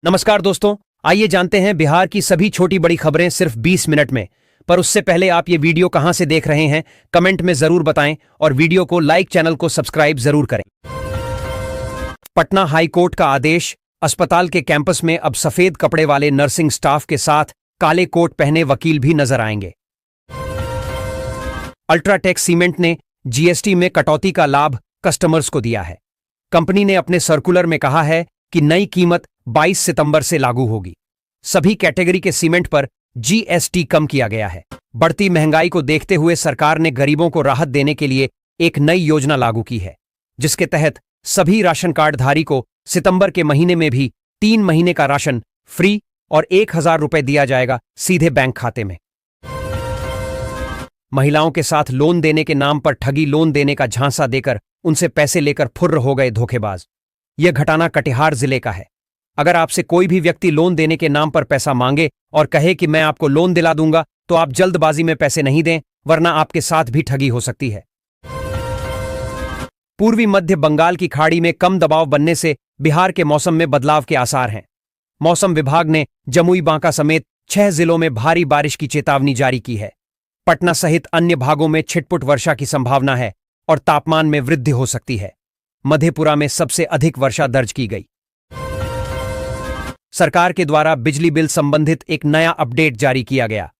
नमस्कार दोस्तों, आइए जानते हैं बिहार की सभी छोटी बड़ी खबरें सिर्फ 20 मिनट में। पर उससे पहले आप ये वीडियो कहां से देख रहे हैं कमेंट में जरूर बताएं और वीडियो को लाइक, चैनल को सब्सक्राइब जरूर करें। पटना हाई कोर्ट का आदेश, अस्पताल के कैंपस में अब सफेद कपड़े वाले नर्सिंग स्टाफ के साथ काले कोट पहने वकील भी नजर आएंगे। अल्ट्राटेक सीमेंट ने जीएसटी में कटौती का लाभ कस्टमर्स को दिया है। कंपनी ने अपने सर्कुलर में कहा है कि नई कीमत 22 सितंबर से लागू होगी। सभी कैटेगरी के सीमेंट पर जीएसटी कम किया गया है। बढ़ती महंगाई को देखते हुए सरकार ने गरीबों को राहत देने के लिए एक नई योजना लागू की है, जिसके तहत सभी राशन कार्ड धारी को सितंबर के महीने में भी 3 महीने का राशन फ्री और 1000 रुपए दिया जाएगा सीधे बैंक खाते में। महिलाओं के साथ लोन देने के नाम पर ठगी लोन देने का झांसा देकर उनसे पैसे लेकर फुर्र हो गए धोखेबाज। यह घटना कटिहार जिले का है। अगर आपसे कोई भी व्यक्ति लोन देने के नाम पर पैसा मांगे और कहे कि मैं आपको लोन दिला दूंगा, तो आप जल्दबाजी में पैसे नहीं दें, वरना आपके साथ भी ठगी हो सकती है। पूर्वी मध्य बंगाल की खाड़ी में कम दबाव बनने से बिहार के मौसम में बदलाव के आसार हैं। मौसम विभाग ने जमुई, बांका समेत 6 जिलों में भारी बारिश की चेतावनी जारी की है। पटना सहित अन्य भागों में छिटपुट वर्षा की संभावना है और तापमान में वृद्धि हो सकती है। मधेपुरा में सबसे अधिक वर्षा दर्ज की गई। सरकार के द्वारा बिजली बिल संबंधित एक नया अपडेट जारी किया गया,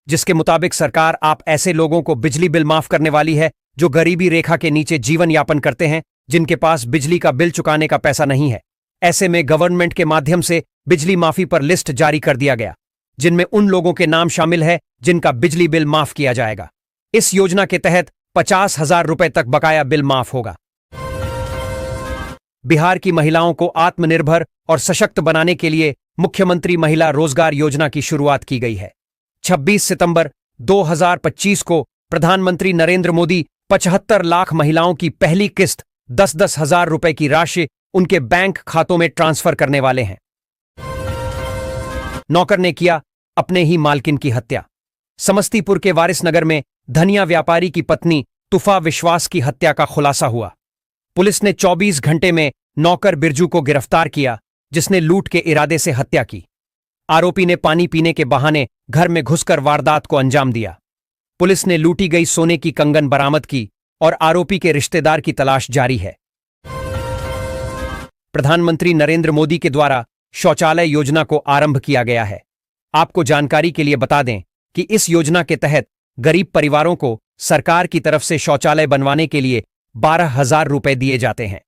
जिसके मुताबिक सरकार आप ऐसे लोगों को बिजली बिल माफ करने वाली है जो गरीबी रेखा के नीचे जीवन यापन करते हैं, जिनके पास बिजली का बिल चुकाने का पैसा नहीं है। ऐसे में गवर्नमेंट के माध्यम से बिजली माफी पर लिस्ट जारी कर दिया गया, जिनमें उन लोगों के नाम शामिल है जिनका बिजली बिल माफ किया जाएगा। इस योजना के तहत 50,000 रुपए तक बकाया बिल माफ होगा। बिहार की महिलाओं को आत्मनिर्भर और सशक्त बनाने के लिए मुख्यमंत्री महिला रोजगार योजना की शुरुआत की गई है। 26 सितंबर 2025 को प्रधानमंत्री नरेंद्र मोदी 75 लाख महिलाओं की पहली किस्त 10-10 हजार रुपए की राशि उनके बैंक खातों में ट्रांसफर करने वाले हैं। नौकर ने किया अपने ही मालकिन की हत्या। समस्तीपुर के वारिसनगर में धनिया व्यापारी की पत्नी तुफा विश्वास की हत्या का खुलासा हुआ। पुलिस ने 24 घंटे में नौकर बिरजू को गिरफ्तार किया, जिसने लूट के इरादे से हत्या की। आरोपी ने पानी पीने के बहाने घर में घुसकर वारदात को अंजाम दिया। पुलिस ने लूटी गई सोने की कंगन बरामद की और आरोपी के रिश्तेदार की तलाश जारी है। प्रधानमंत्री नरेंद्र मोदी के द्वारा शौचालय योजना को आरंभ किया गया है। आपको जानकारी के लिए बता दें कि इस योजना के तहत गरीब परिवारों को सरकार की तरफ से शौचालय बनवाने के लिए 12,000 रुपए दिए जाते हैं।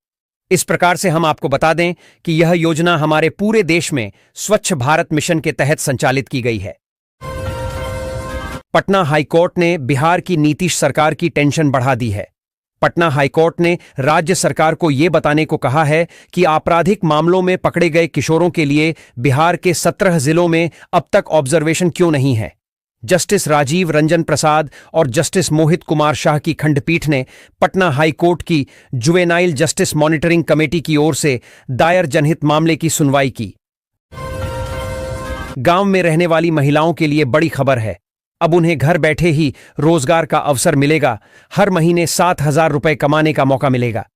इस प्रकार से हम आपको बता दें कि यह योजना हमारे पूरे देश में स्वच्छ भारत मिशन के तहत संचालित की गई है। पटना हाईकोर्ट ने बिहार की नीतीश सरकार की टेंशन बढ़ा दी है। पटना हाईकोर्ट ने राज्य सरकार को यह बताने को कहा है कि आपराधिक मामलों में पकड़े गए किशोरों के लिए बिहार के 17 जिलों में अब तक ऑब्जर्वेशन क्यों नहीं है। जस्टिस राजीव रंजन प्रसाद और जस्टिस मोहित कुमार शाह की खंडपीठ ने पटना हाईकोर्ट की जुवेनाइल जस्टिस मॉनिटरिंग कमेटी की ओर से दायर जनहित मामले की सुनवाई की। गांव में रहने वाली महिलाओं के लिए बड़ी खबर है। अब उन्हें घर बैठे ही रोजगार का अवसर मिलेगा। हर महीने 7,000 रुपए कमाने का मौका मिलेगा।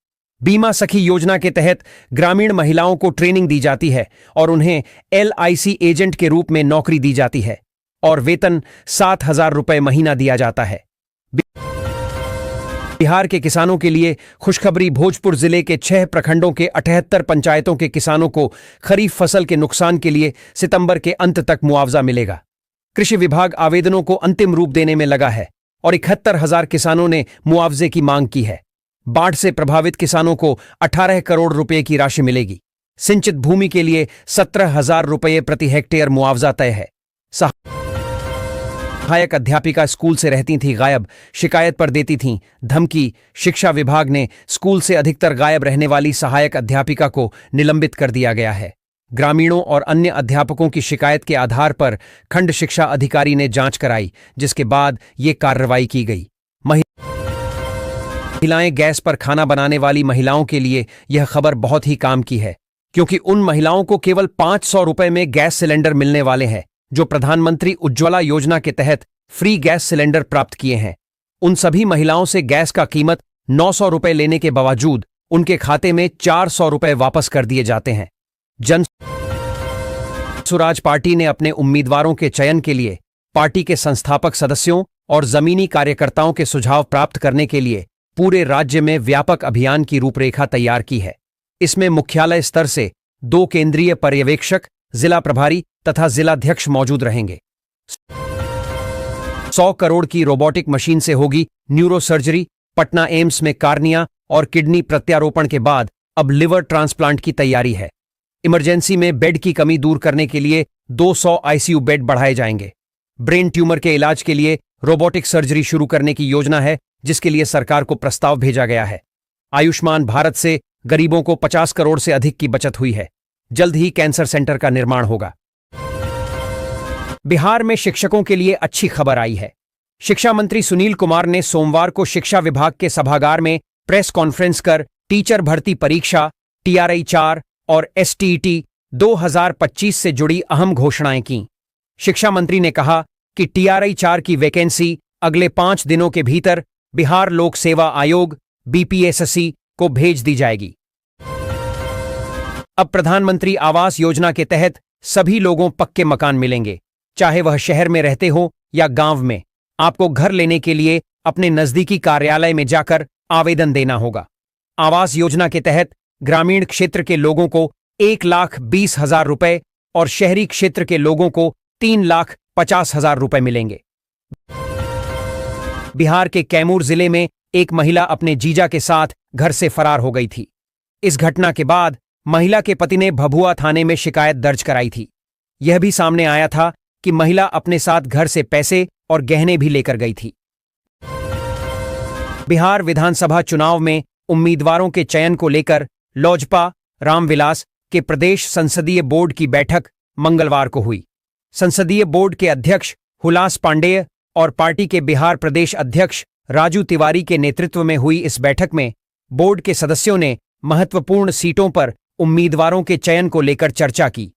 बीमा सखी योजना के तहत ग्रामीण महिलाओं को ट्रेनिंग दी जाती है और उन्हें LIC एजेंट के रूप में नौकरी दी जाती है और वेतन 7,000 रुपए महीना दिया जाता है। बिहार के किसानों के लिए खुशखबरी, भोजपुर जिले के 6 प्रखंडों के 78 पंचायतों के किसानों को खरीफ फसल के नुकसान के लिए सितंबर के अंत तक मुआवजा मिलेगा। कृषि विभाग आवेदनों को अंतिम रूप देने में लगा है और 71,000 किसानों ने मुआवजे की मांग की है। बाढ़ से प्रभावित किसानों को 18 करोड़ रुपए की राशि मिलेगी। सिंचित भूमि के लिए 17,000 रुपए प्रति हेक्टेयर मुआवजा तय है। सहायक अध्यापिका स्कूल से रहती थी गायब, शिकायत पर देती थीं धमकी। शिक्षा विभाग ने स्कूल से अधिकतर गायब रहने वाली सहायक अध्यापिका को निलंबित कर दिया गया है। ग्रामीणों और अन्य अध्यापकों की शिकायत के आधार पर खंड शिक्षा अधिकारी ने जांच कराई, जिसके बाद ये कार्रवाई की गई। महिलाएं गैस पर खाना बनाने वाली महिलाओं के लिए यह खबर बहुत ही काम की है, क्योंकि उन महिलाओं को केवल 500 रुपए में गैस सिलेंडर मिलने वाले हैं, जो प्रधानमंत्री उज्ज्वला योजना के तहत फ्री गैस सिलेंडर प्राप्त किए हैं। उन सभी महिलाओं से गैस का कीमत 900 रुपए लेने के बावजूद उनके खाते में 400 रुपए वापस कर दिए जाते हैं। जन स्वराज पार्टी ने अपने उम्मीदवारों के चयन के लिए पार्टी के संस्थापक सदस्यों और जमीनी कार्यकर्ताओं के सुझाव प्राप्त करने के लिए पूरे राज्य में व्यापक अभियान की रूपरेखा तैयार की है। इसमें मुख्यालय स्तर से 2 केंद्रीय पर्यवेक्षक, जिला प्रभारी तथा जिलाध्यक्ष मौजूद रहेंगे। 100 करोड़ की रोबोटिक मशीन से होगी न्यूरो सर्जरी। पटना एम्स में कार्निया और किडनी प्रत्यारोपण के बाद अब लिवर ट्रांसप्लांट की तैयारी है। इमरजेंसी में बेड की कमी दूर करने के लिए 200 आईसीयू बेड बढ़ाए जाएंगे। ब्रेन ट्यूमर के इलाज के लिए रोबोटिक सर्जरी शुरू करने की योजना है, जिसके लिए सरकार को प्रस्ताव भेजा गया है। आयुष्मान भारत से गरीबों को 50 करोड़ से अधिक की बचत हुई है। जल्द ही कैंसर सेंटर का निर्माण होगा। बिहार में शिक्षकों के लिए अच्छी खबर आई है। शिक्षा मंत्री सुनील कुमार ने सोमवार को शिक्षा विभाग के सभागार में प्रेस कॉन्फ्रेंस कर टीचर भर्ती परीक्षा TRI 4 और STET 2025 से जुड़ी अहम घोषणाएं की। शिक्षा मंत्री ने कहा कि TRI 4 की वैकेंसी अगले 5 दिनों के भीतर बिहार लोक सेवा आयोग BPSSC को भेज दी जाएगी। अब प्रधानमंत्री आवास योजना के तहत सभी लोगों पक्के मकान मिलेंगे, चाहे वह शहर में रहते हो या गांव में। आपको घर लेने के लिए अपने नजदीकी कार्यालय में जाकर आवेदन देना होगा। आवास योजना के तहत ग्रामीण क्षेत्र के लोगों को 1,20,000 रुपए और शहरी क्षेत्र के लोगों को 3,50,000 रुपए मिलेंगे। बिहार के कैमूर जिले में एक महिला अपने जीजा के साथ घर से फरार हो गई थी। इस घटना के बाद महिला के पति ने भभुआ थाने में शिकायत दर्ज कराई थी। यह भी सामने आया था कि महिला अपने साथ घर से पैसे और गहने भी लेकर गई थी। बिहार विधानसभा चुनाव में उम्मीदवारों के चयन को लेकर लोजपा रामविलास के प्रदेश संसदीय बोर्ड की बैठक मंगलवार को हुई। संसदीय बोर्ड के अध्यक्ष हुलास पांडेय और पार्टी के बिहार प्रदेश अध्यक्ष राजू तिवारी के नेतृत्व में हुई इस बैठक में बोर्ड के सदस्यों ने महत्वपूर्ण सीटों पर उम्मीदवारों के चयन को लेकर चर्चा की।